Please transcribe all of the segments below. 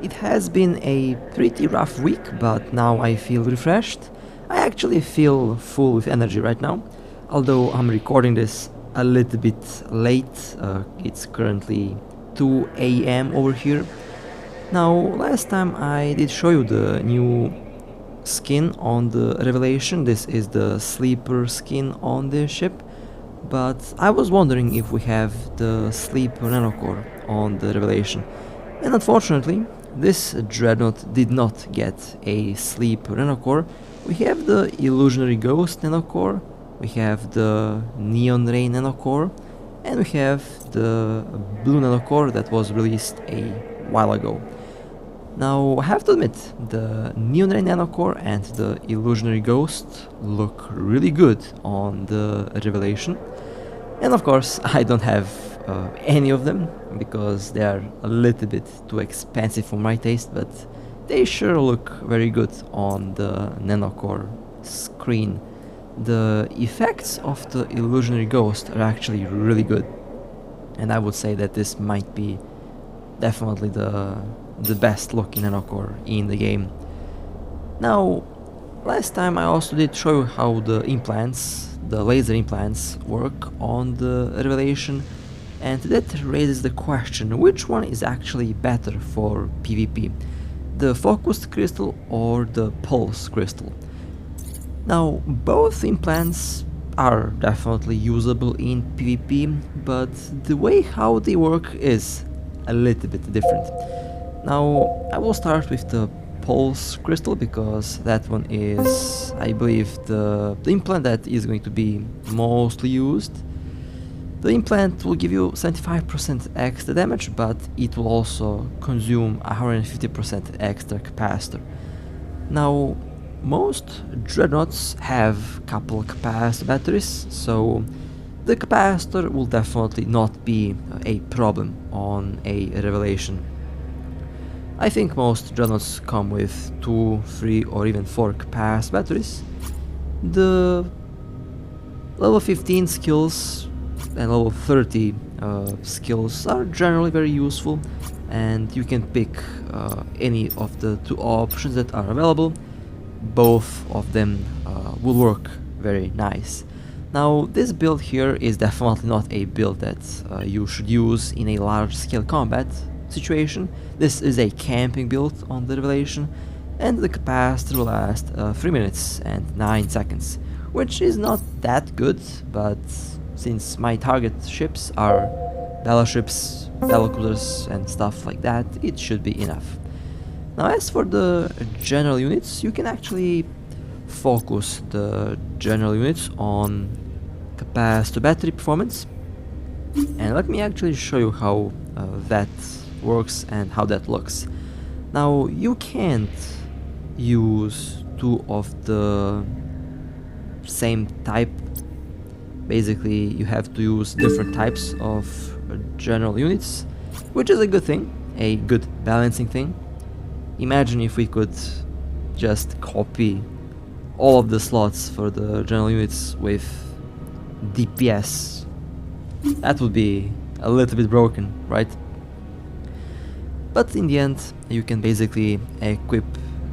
It has been a pretty rough week, but now I feel refreshed. I actually feel full with energy right now, although I'm recording this a little bit late. It's currently 2 a.m. over here. Now, last time I did show you the new skin on the Revelation. This is the sleeper skin on the ship, but I was wondering if we have the sleeper nanocore on the Revelation. And unfortunately, this dreadnought did not get a sleeper nanocore. We have the illusionary ghost nanocore, we have the neon ray nanocore, and we have the blue nanocore that was released a while ago. Now, I have to admit, the neon ray nanocore and the illusionary ghost look really good on the Revelation. And of course, I don't have any of them because they are a little bit too expensive for my taste, but they sure look very good on the nanocore screen. The effects of the illusionary ghost are actually really good, and I would say that this might be definitely the best looking nanocore in the game. Now, last time I also did show you how the implants, the laser implants, work on the Revelation, and that raises the question, which one is actually better for PvP? The focused crystal or the pulse crystal? Now, both implants are definitely usable in PvP, but the way how they work is a little bit different. Now, I will start with the pulse crystal because that one is, I believe, the implant that is going to be mostly used. The implant will give you 75% extra damage, but it will also consume 150% extra capacitor. Now, most dreadnoughts have couple capacitor batteries, so the capacitor will definitely not be a problem on a Revelation. I think most dreadnoughts come with 2, 3 or even 4 capacitor batteries. The level 15 skills and level 30 skills are generally very useful, and you can pick any of the two options that are available. Both of them will work very nice. Now, this build here is definitely not a build that you should use in a large scale combat situation. This is a camping build on the Revelation, and the capacitor will last 3 minutes and 9 seconds, which is not that good, but since my target ships are battleships, battlecruisers and stuff like that, it should be enough. Now, as for the general units, you can actually focus the general units on capacitor battery performance, and let me actually show you how that works and how that looks. Now, you can't use two of the same type. Basically, you have to use different types of general units, which is a good thing, a good balancing thing. Imagine if we could just copy all of the slots for the general units with DPS. That would be a little bit broken, right? But in the end, you can basically equip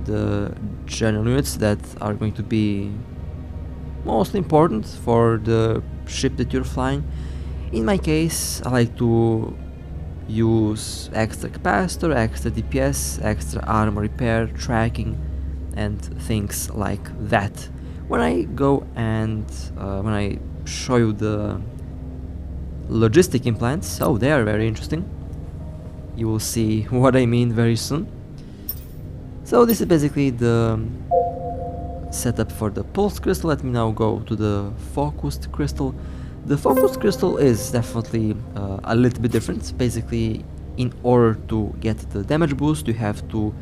the general units that are going to be most important for the ship that you're flying. In my case, I like to use extra capacitor, extra DPS, extra armor repair, tracking, and things like that. When I go and when I show you the logistic implants, oh, they are very interesting. You will see what I mean very soon. So this is basically the setup for the pulse crystal. Let me now go to the focused crystal. The focused crystal is definitely a little bit different. Basically, in order to get the damage boost, you have to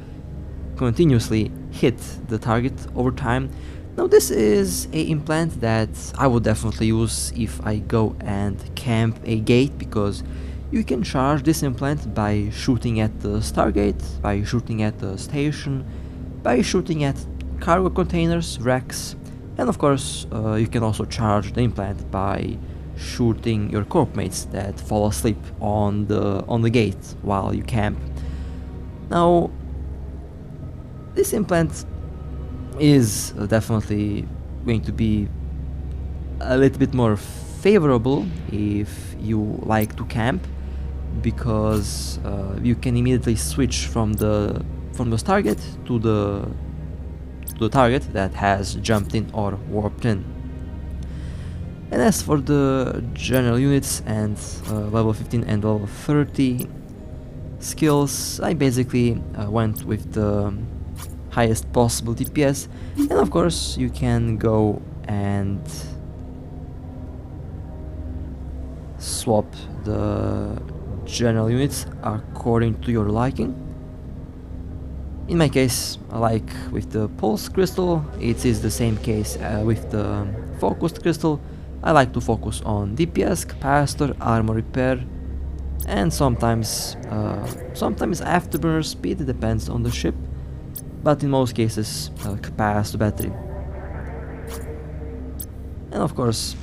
continuously hit the target over time. Now, this is an implant that I would definitely use if I go and camp a gate, because you can charge this implant by shooting at the Stargate, by shooting at the station, by shooting at cargo containers, wrecks, and of course you can also charge the implant by shooting your corp mates that fall asleep on the gate while you camp. Now, this implant is definitely going to be a little bit more favorable if you like to camp, because you can immediately switch from the target to the target that has jumped in or warped in. And as for the general units and level 15 and level 30 skills, I basically went with the highest possible DPS, and of course you can go and swap the general units according to your liking. In my case, like with the pulse crystal, it is the same case with the focused crystal. I like to focus on DPS, capacitor, armor repair, and sometimes afterburner speed. It depends on the ship, but in most cases capacitor battery. And of course,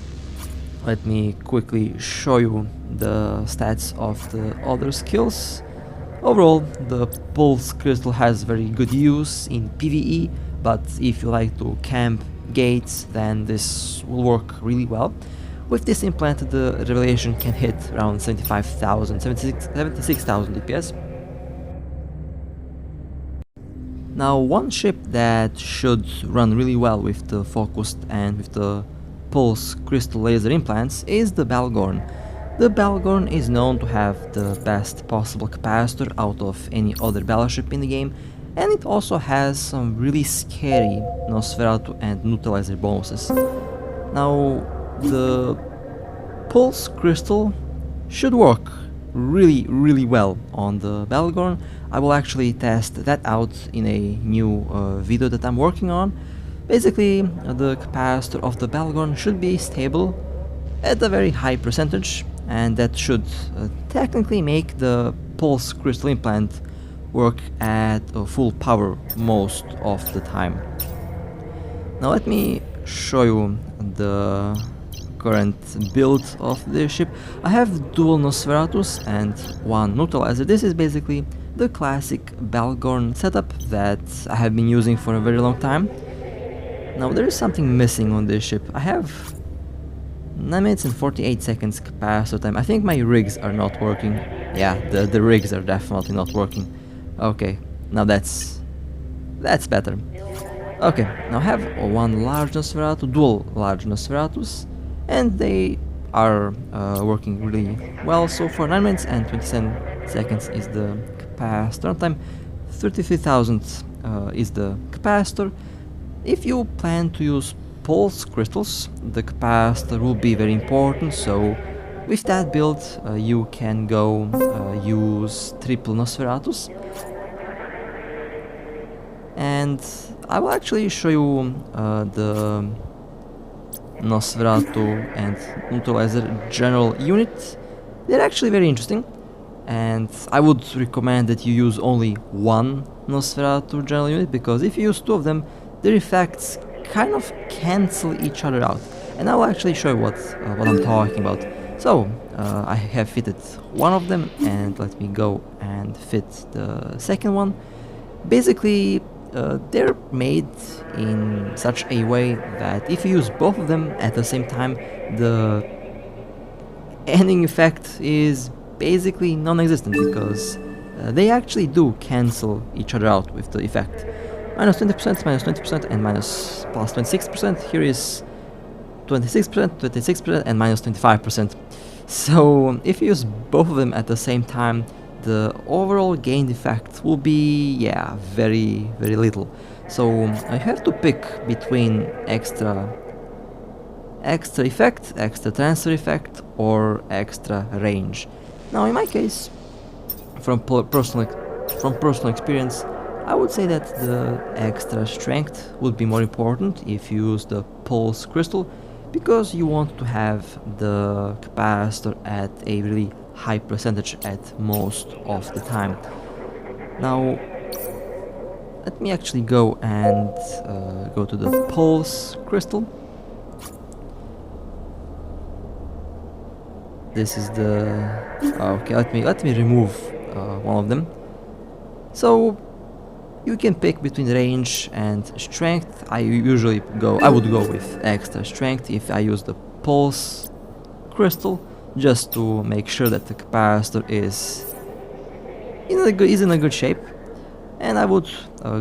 let me quickly show you the stats of the other skills. Overall, the pulse crystal has very good use in PvE, but if you like to camp gates, then this will work really well. With this implant, the revelation can hit around 76,000 DPS. Now, one ship that should run really well with the focused and with the pulse crystal laser implants is the Balgorn. The Balgorn is known to have the best possible capacitor out of any other battleship in the game, and it also has some really scary Nosferatu and Neutralizer bonuses. Now, the pulse crystal should work really well on the Balgorn. I will actually test that out in a new video that I'm working on. Basically, the capacitor of the Balgorn should be stable at a very high percentage, and that should technically make the pulse crystal implant work at full power most of the time. Now let me show you the current build of the ship. I have dual Nosferatus and one Neutralizer. This is basically the classic Balgorn setup that I have been using for a very long time. Now there is something missing on this ship. I have 9 minutes and 48 seconds capacitor time. I think my rigs are not working. Yeah, the rigs are definitely not working. Okay, now that's better. Okay, now I have one large Nosferatu, dual large Nosferatus, and they are working really well so far. 9 minutes and 27 seconds is the capacitor time. 33,000 is the capacitor. If you plan to use pulse crystals, the capacitor will be very important, so with that build you can go use triple Nosferatus. And I will actually show you the Nosferatu and Neutralizer general unit. They're actually very interesting, and I would recommend that you use only one Nosferatu general unit, because if you use two of them, their effects kind of cancel each other out. And I will actually show you what I'm talking about. So I have fitted one of them, and let me go and fit the second one. Basically, they're made in such a way that if you use both of them at the same time, the ending effect is basically non-existent, because they actually do cancel each other out with the effect. Minus 20%, minus 20%, and minus plus 26%. Here is 26%, 26%, and minus 25%. So if you use both of them at the same time, the overall gain effect will be, yeah, very little. So I have to pick between extra effect, extra transfer effect, or extra range. Now in my case, from personal experience, I would say that the extra strength would be more important if you use the pulse crystal, because you want to have the capacitor at a really high percentage at most of the time. Now let me actually go and go to the pulse crystal. This is the okay. Let me remove one of them. So You can pick between range and strength. I would go with extra strength if I use the pulse crystal, just to make sure that the capacitor is in a good shape. And I would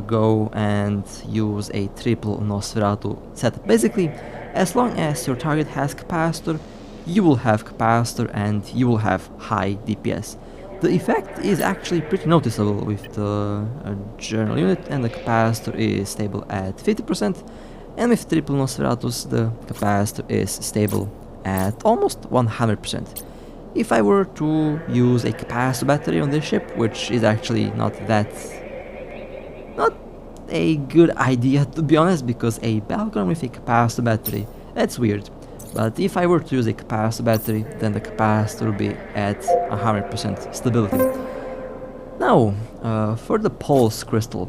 go and use a triple Nosferatu setup. Basically, as long as your target has capacitor, you will have capacitor and you will have high DPS. The effect is actually pretty noticeable with the general unit, and the capacitor is stable at 50%, and with triple Nosferatus the capacitor is stable at almost 100%. If I were to use a capacitor battery on this ship, which is actually not a good idea, to be honest, because a Balgon with a capacitor battery, that's weird. But if I were to use a capacitor battery, then the capacitor would be at 100% stability. Now, for the pulse crystal.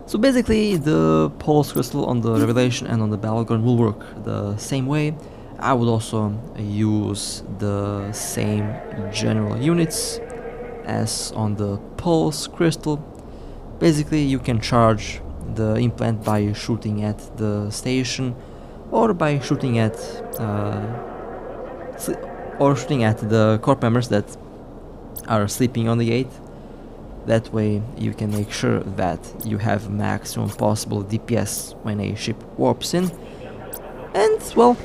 So basically, the pulse crystal on the Revelation and on the Balgon will work the same way. I would also use the same general units as on the pulse crystal. Basically, you can charge the implant by shooting at the station, or by shooting at the corp members that are sleeping on the gate. That way you can make sure that you have maximum possible DPS when a ship warps in. And well,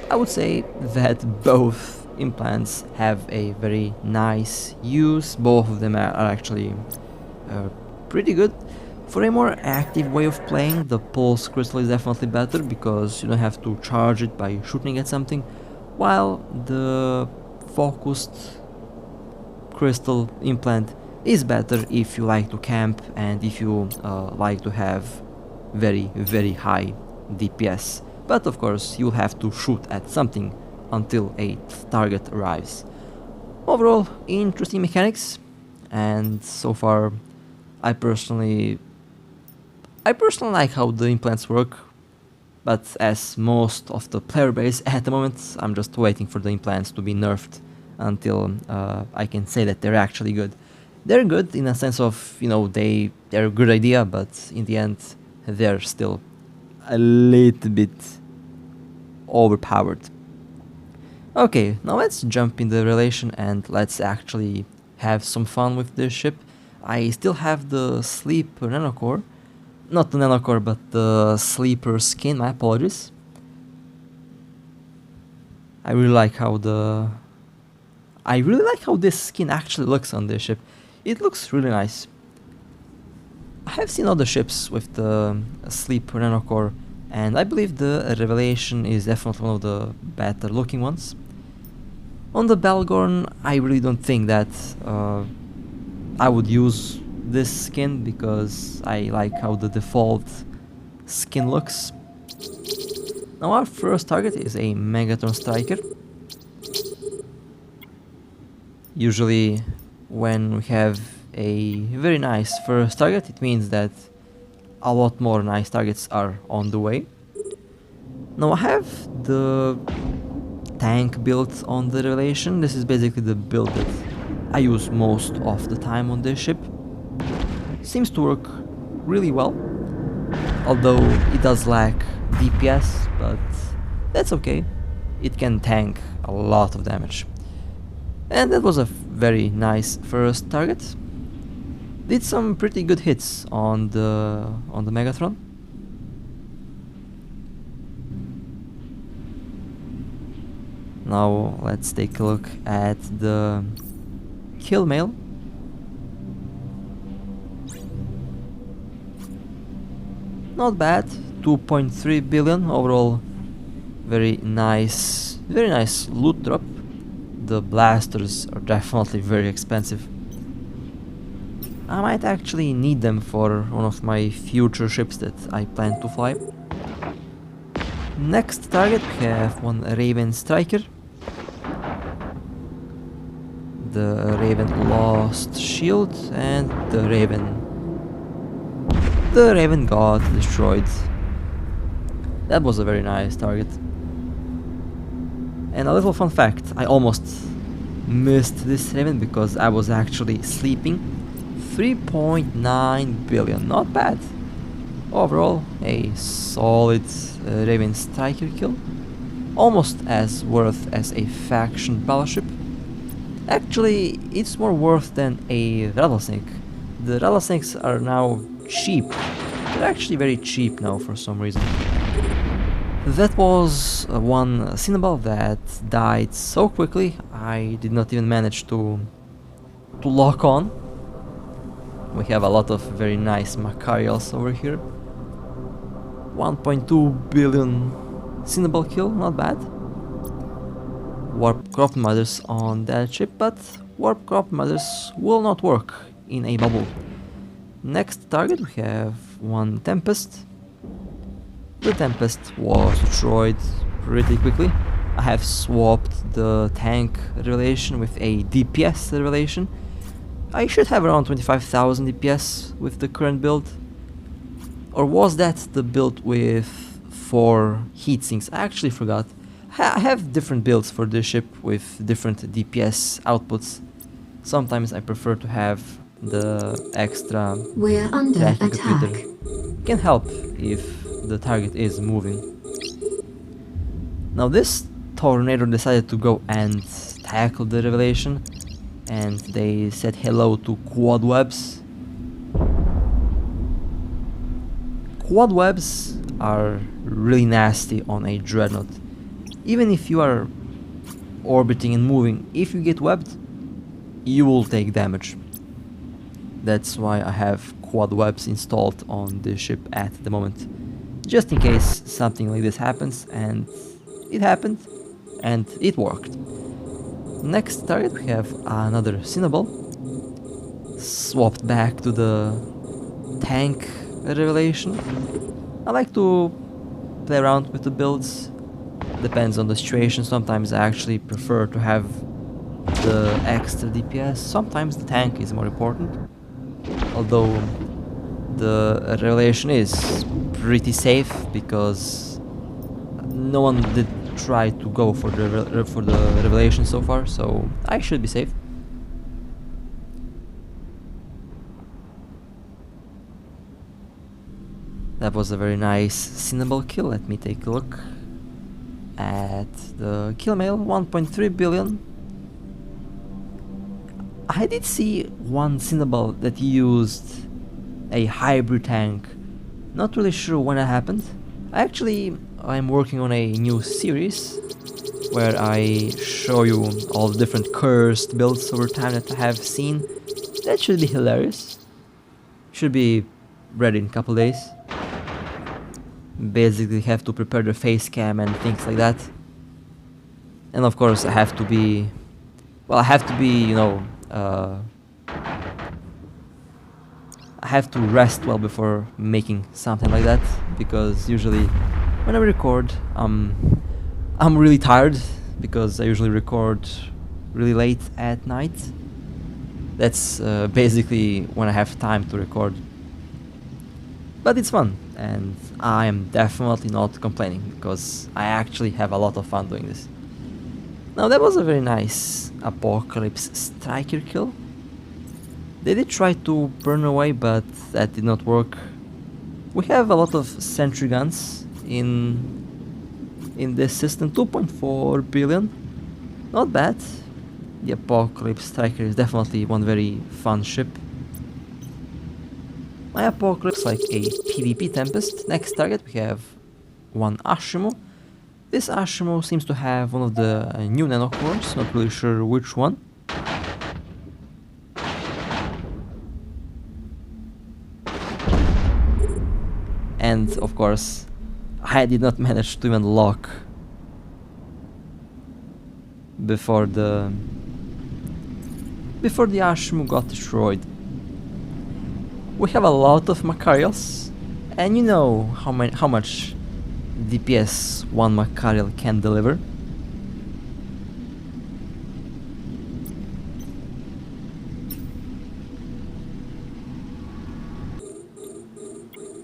I would say that both implants have a very nice use. Both of them are actually pretty good. For a more active way of playing, the pulse crystal is definitely better, because you don't have to charge it by shooting at something, while the focused crystal implant is better if you like to camp and if you like to have very high DPS. But of course you'll have to shoot at something until a target arrives. Overall, interesting mechanics, and so far I personally like how the implants work, but as most of the player base at the moment, I'm just waiting for the implants to be nerfed until I can say that they're actually good. They're good in a sense of, they're a good idea, but in the end, they're still a little bit overpowered. Okay, now let's jump in the relation and let's actually have some fun with this ship. I still have the Sleeper Nanocore. Not the Nanocore, but the Sleeper skin, my apologies. I really like how this skin actually looks on this ship. It looks really nice. I have seen other ships with the Sleeper Nanocore, and I believe the Revelation is definitely one of the better looking ones. On the Balgorn, I really don't think that I would use this skin, because I like how the default skin looks. Now our first target is a Megatron Striker. Usually when we have a very nice first target, it means that a lot more nice targets are on the way. Now I have the tank built on the Revelation. This is basically the build that I use most of the time on this ship. Seems to work really well, although it does lack DPS, but that's okay. It can tank a lot of damage. And that was a very nice first target. Did some pretty good hits on the Megatron. Now let's take a look at the kill mail. Not bad, 2.3 billion overall. Very nice loot drop. The blasters are definitely very expensive. I might actually need them for one of my future ships that I plan to fly. Next target, we have one Raven Striker. The Raven lost shield, and the Raven got destroyed. That was a very nice target. And a little fun fact, I almost missed this Raven because I was actually sleeping. 3.9 billion, not bad. Overall, a solid Raven striker kill, almost as worth as a faction battleship. Actually, it's more worth than a rattlesnake. The rattlesnakes are now cheap. They're actually very cheap now for some reason. That was one Cinnabal that died so quickly I did not even manage to lock on. We have a lot of very nice Macarials over here. 1.2 billion Cinnabal kill, not bad. Warp crop mothers on that ship, but warp crop mothers will not work in a bubble. Next target we have one Tempest. The Tempest was destroyed pretty quickly. I have swapped the tank relation with a DPS relation. I should have around 25,000 DPS with the current build. Or was that the build with 4 heatsinks? I actually forgot. I have different builds for this ship with different DPS outputs. Sometimes I prefer to have the extra We're under tracking attack. computer. It can help if the target is moving. Now this tornado decided to go and tackle the revelation, and they said hello to quad webs. Quad webs are really nasty on a dreadnought. Even if you are orbiting and moving, if you get webbed, you will take damage. That's why I have quad webs installed on the ship at the moment. Just in case something like this happens, and it happened, and it worked. Next target we have another Cinnabal. Swapped back to the tank revelation. I like to play around with the builds. Depends on the situation. Sometimes I actually prefer to have the extra DPS. Sometimes the tank is more important. Although the revelation is pretty safe because no one did try to go for the revelation so far, so I should be safe. That was a very nice Cinnabal kill. Let me take a look at the kill mail. 1.3 billion. I did see one Cinnabal that used a hybrid tank. Not really sure when it happened. I'm working on a new series where I show you all the different cursed builds over time that I have seen. That should be hilarious. Should be ready in a couple days. Basically have to prepare the face cam and things like that. And of course I have to be, you know, I have to rest well before making something like that, because usually when I record, I'm really tired because I usually record really late at night. That's basically when I have time to record. But it's fun, and I am definitely not complaining because I actually have a lot of fun doing this. Now that was a very nice Apocalypse striker kill. They did try to burn away, but that did not work. We have a lot of sentry guns in this system. 2.4 billion, not bad. The Apocalypse striker is definitely one very fun ship. My Apocalypse like a PvP Tempest. Next target we have one Ashimo. This Ashimo seems to have one of the new nanocores, not really sure which one. And of course, I did not manage to even lock before the Ashimo got destroyed. We have a lot of Macarials, and you know how much DPS one Macarial can deliver.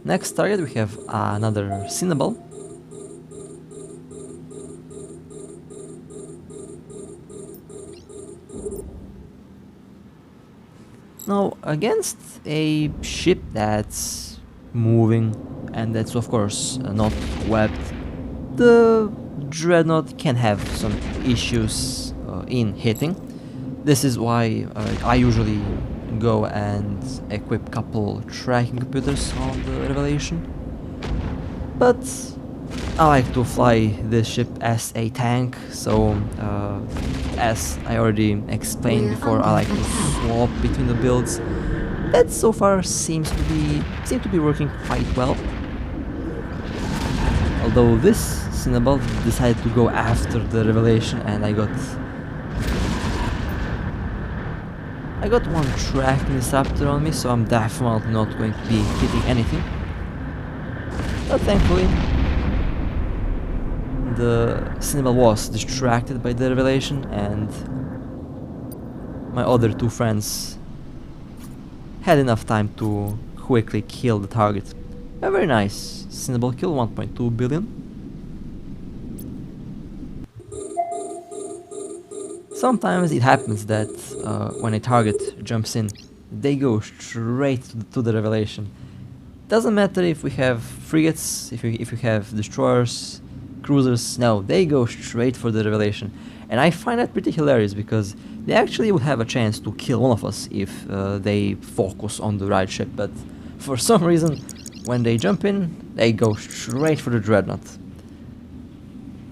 Next target we have another Cinnabal. Now, against a ship that's moving and that's of course not webbed, the dreadnought can have some issues in hitting. This is why I usually go and equip couple tracking computers on the Revelation. But I like to fly this ship as a tank, so as I already explained before, I like to swap between the builds. That so far seems to be working quite well. Although this Cinnabon decided to go after the Revelation, and I got one tracking disruptor on me, so I'm definitely not going to be hitting anything. But thankfully, the Cinnabon was distracted by the Revelation, and my other two friends had enough time to quickly kill the target. A very nice Cinnabon kill, 1.2 billion. Sometimes it happens that when a target jumps in, they go straight to the Revelation. Doesn't matter if we have frigates, if we have destroyers, cruisers, no, they go straight for the Revelation. And I find that pretty hilarious because they actually would have a chance to kill one of us if they focus on the right ship, but for some reason, when they jump in, they go straight for the dreadnought.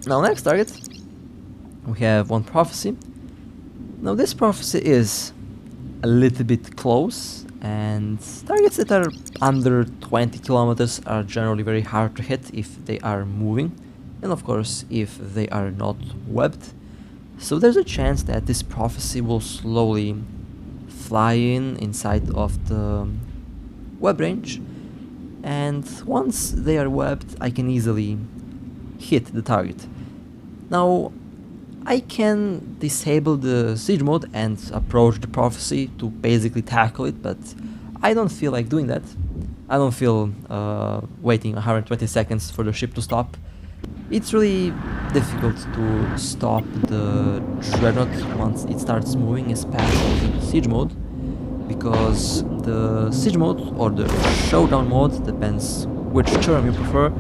Now, next target, we have one prophecy. Now, this prophecy is a little bit close, and targets that are under 20 kilometers are generally very hard to hit if they are moving, and of course if they are not webbed. So there's a chance that this prophecy will slowly fly inside of the web range, and once they are webbed I can easily hit the target. Now, I can disable the siege mode and approach the prophecy to basically tackle it, but I don't feel like doing that. I don't feel waiting 120 seconds for the ship to stop. It's really difficult to stop the dreadnought once it starts moving, especially in siege mode, because the siege mode or the showdown mode, depends which term you prefer,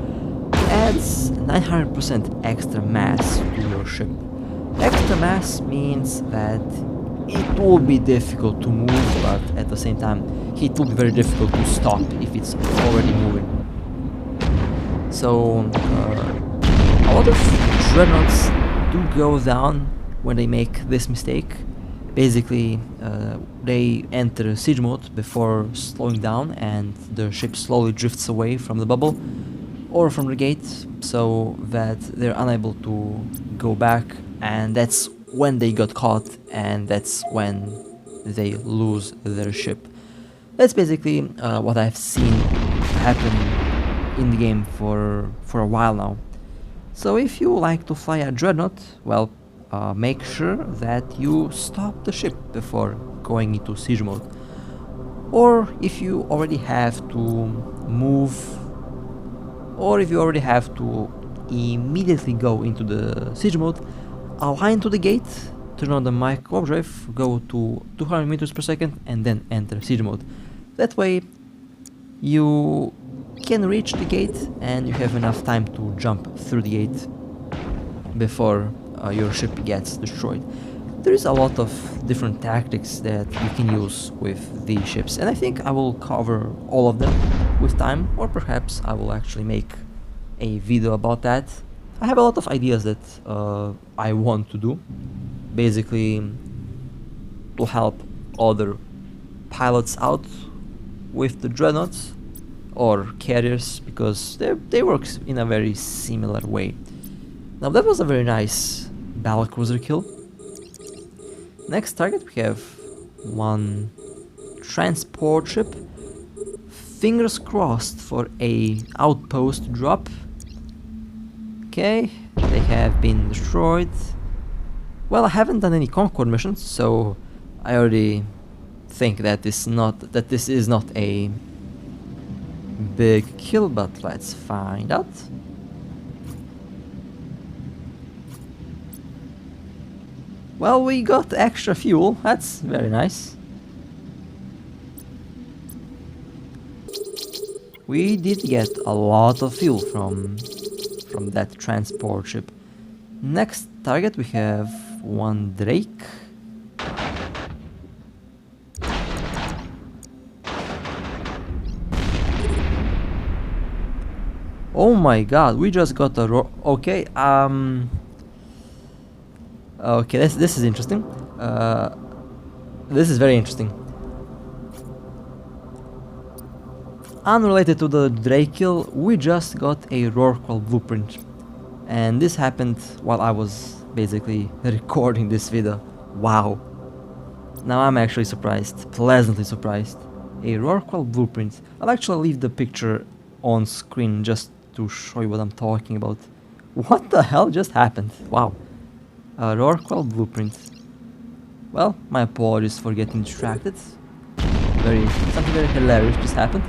adds 900% extra mass to your ship. Extra mass means that it will be difficult to move, but at the same time it will be very difficult to stop if it's already moving. So a lot of dreadnoughts do go down when they make this mistake. Basically, they enter siege mode before slowing down, and the ship slowly drifts away from the bubble or from the gate, so that they're unable to go back, and that's when they got caught, and that's when they lose their ship. That's basically what I've seen happen in the game for a while now. So if you like to fly a dreadnought, well, make sure that you stop the ship before going into siege mode. Or if you already have to move, or if you already have to immediately go into the siege mode, align to the gate, turn on the micro overdrive, go to 200 meters per second, and then enter siege mode. That way you can reach the gate and you have enough time to jump through the gate before your ship gets destroyed. There is a lot of different tactics that you can use with these ships, and I think I will cover all of them with time, or perhaps I will actually make a video about that. I have a lot of ideas that I want to do, basically to help other pilots out with the dreadnoughts or carriers, because they work in a very similar way. Now, that was a very nice battlecruiser kill. Next target, we have one transport ship. Fingers crossed for a outpost drop. Okay, they have been destroyed. Well, I haven't done any Concord missions, so I already think that this is not a big kill, but let's find out. Well, we got extra fuel, that's very nice. We did get a lot of fuel from that transport ship. Next target we have one Drake. Oh my god, we just got a okay, okay, this is interesting. This is very interesting. Unrelated to the Drake kill, we just got a Rorqual blueprint. And this happened while I was basically recording this video. Wow. Now I'm actually surprised, pleasantly surprised. A Rorqual blueprint. I'll actually leave the picture on screen just to show you what I'm talking about. What the hell just happened? Wow. A Rorqual blueprint. Well, my apologies for getting distracted. Something very hilarious just happened.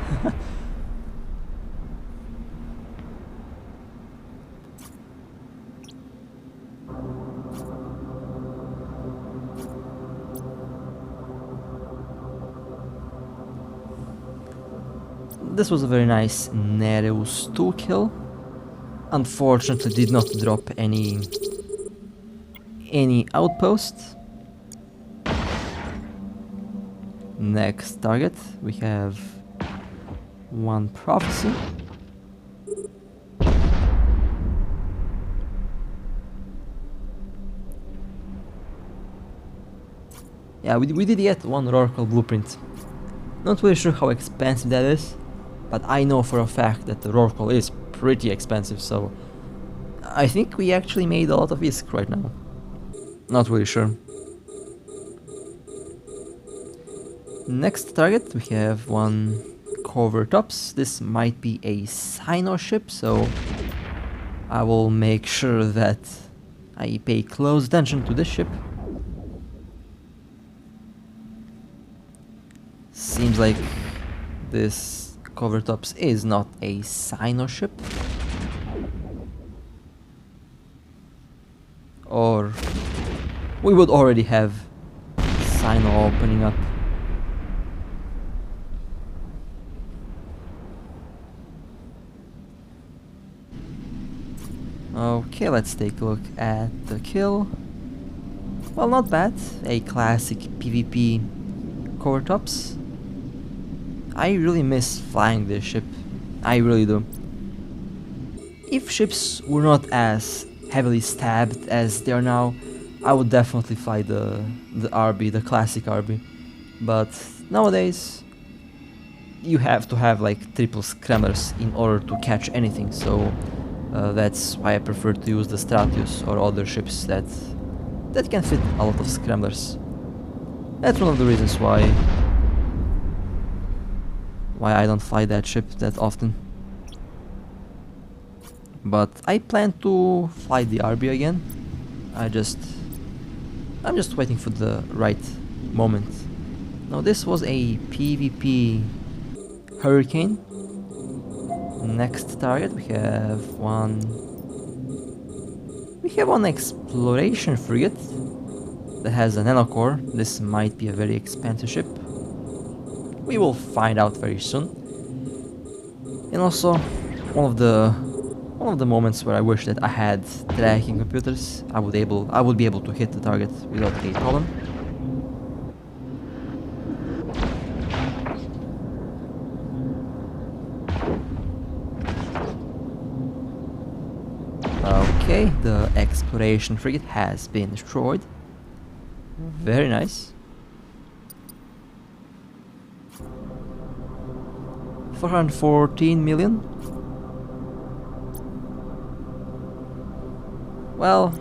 This was a very nice Nereus 2 kill. Unfortunately did not drop any outpost. Next target we have one prophecy. Yeah, we did get one Rorqual blueprint. Not really sure how expensive that is, but I know for a fact that the Rorqual is pretty expensive, so I think we actually made a lot of ISK right now. Not really sure. Next target we have one covert ops. This might be a Sino ship, so I will make sure that I pay close attention to this ship. Seems like this covert ops is not a Sino ship. Or we would already have Sino opening up. Okay, let's take a look at the kill. Well, not bad. A classic PvP covert ops. I really miss flying this ship. I really do. If ships were not as heavily stabbed as they are now, I would definitely fly the RB, the classic RB. But nowadays, you have to have like triple scramblers in order to catch anything, so that's why I prefer to use the Stratius or other ships that can fit a lot of scramblers. That's one of the reasons why I don't fly that ship that often. But I plan to fly the RB again. I'm just waiting for the right moment. Now this was a PvP Hurricane. Next target we have one exploration frigate that has a nanocore. This might be a very expensive ship. We will find out very soon. And also one of the moments where I wish that I had tracking computers. I would be able to hit the target without a problem. Okay, the exploration frigate has been destroyed. Very nice. 414 million. Well,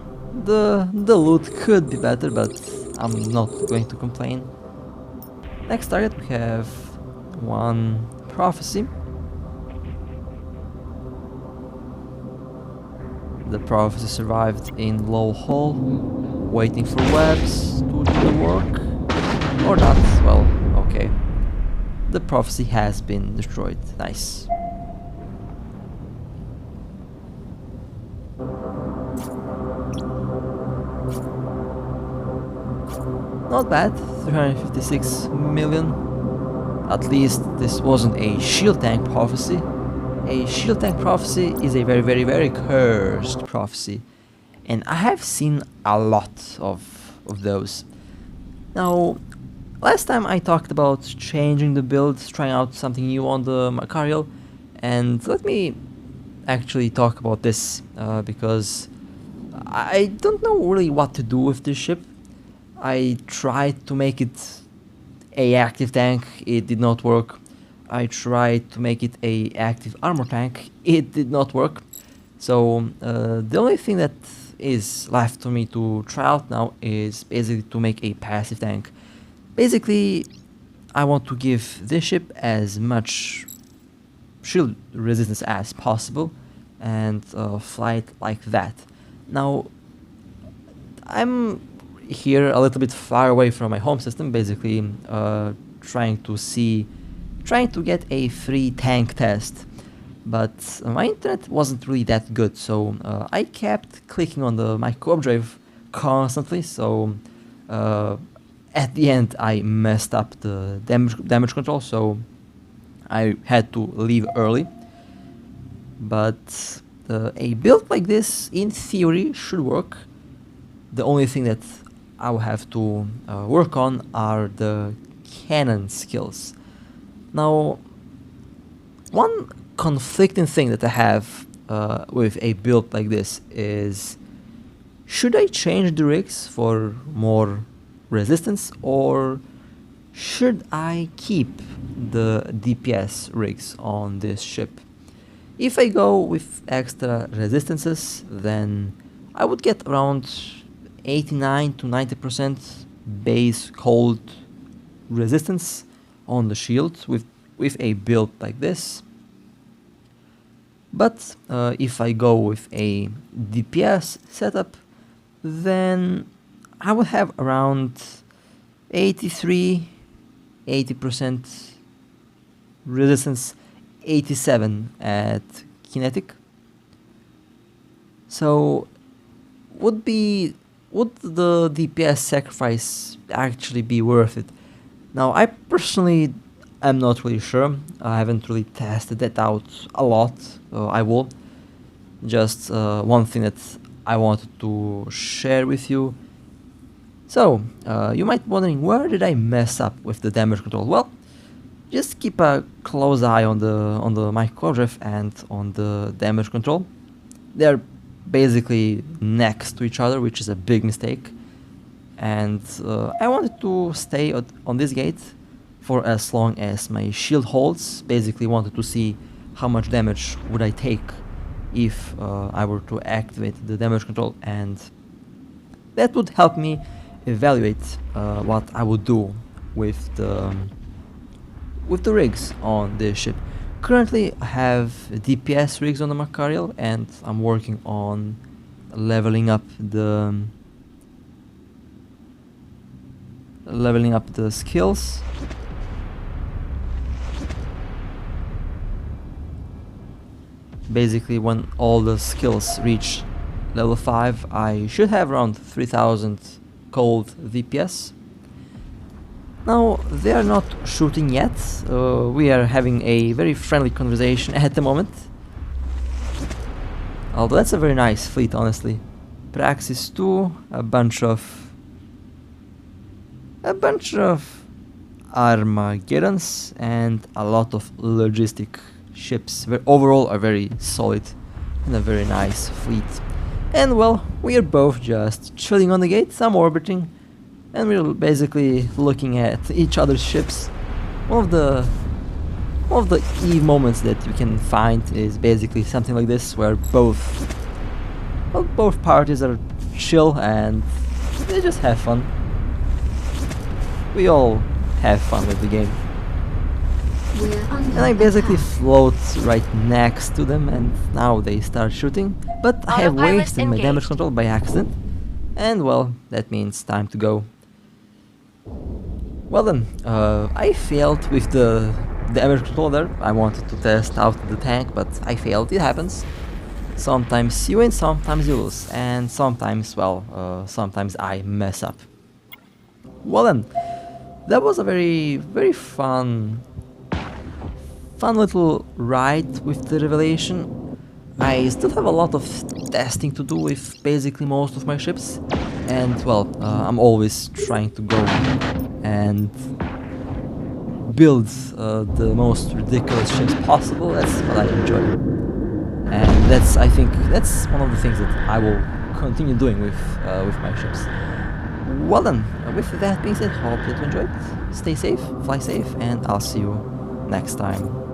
the loot could be better, but I'm not going to complain. Next target we have one prophecy. The prophecy survived in low hull, waiting for webs to do the work. Or not, well, okay. The prophecy has been destroyed. Nice. Not bad, 356 million. At least this wasn't a shield tank prophecy. A shield tank prophecy is a very, very, very cursed prophecy. And I have seen a lot of those. Now, last time I talked about changing the build, trying out something new on the Macarial, and let me actually talk about this because I don't know really what to do with this ship. I tried to make it a active tank, it did not work. I tried to make it a active armor tank, it did not work. So the only thing that is left for me to try out now is basically to make a passive tank. Basically, I want to give this ship as much shield resistance as possible and fly it like that. Now, I'm here a little bit far away from my home system, basically trying to get a free tank test. But my internet wasn't really that good, so I kept clicking on my co-op drive constantly, so at the end I messed up the damage control, so I had to leave early. But a build like this, in theory, should work. The only thing that I will have to work on are the cannon skills. Now, one conflicting thing that I have with a build like this is, should I change the rigs for more resistance, or should I keep the DPS rigs on this ship? If I go with extra resistances, then I would get around 89 to 90% base cold resistance on the shield with a build like this. But if I go with a DPS setup, then I will have around 80% resistance, 87 at kinetic. So would the DPS sacrifice actually be worth it? Now, I personally am not really sure. I haven't really tested that out a lot. I will. Just one thing that I wanted to share with you. So, you might be wondering, where did I mess up with the damage control? Well, just keep a close eye on the micro drift and on the damage control. They're basically next to each other, which is a big mistake. And I wanted to stay on this gate for as long as my shield holds. Basically wanted to see how much damage would I take if I were to activate the damage control, and that would help me evaluate what I would do with the rigs on this ship. Currently I have DPS rigs on the Macarial, and I'm working on leveling up the skills. Basically, when all the skills reach level 5, I should have around 3000 cold DPS. Now, they are not shooting yet. We are having a very friendly conversation at the moment. Although that's a very nice fleet, honestly. Praxis 2, a bunch of Armageddons, and a lot of logistic ships. Overall are very solid and a very nice fleet. And well, we are both just chilling on the gate, I'm orbiting, and we're basically looking at each other's ships. One of the Eve moments that you can find is basically something like this, where both parties are chill and they just have fun. We all have fun with the game. And I basically float right next to them, and now they start shooting. But I have wasted my damage control by accident. And well, that means time to go. Well then, I failed with the damage control there. I wanted to test out the tank, but I failed. It happens. Sometimes you win, sometimes you lose. And sometimes, well, sometimes I mess up. Well then, that was a very, very fun fun little ride with the revelation. I still have a lot of testing to do with basically most of my ships, and well, I'm always trying to go and build the most ridiculous ships possible. That's what I enjoy, and I think that's one of the things that I will continue doing with my ships. Well then, with that being said, hope that you enjoyed. Stay safe, fly safe, and I'll see you next time.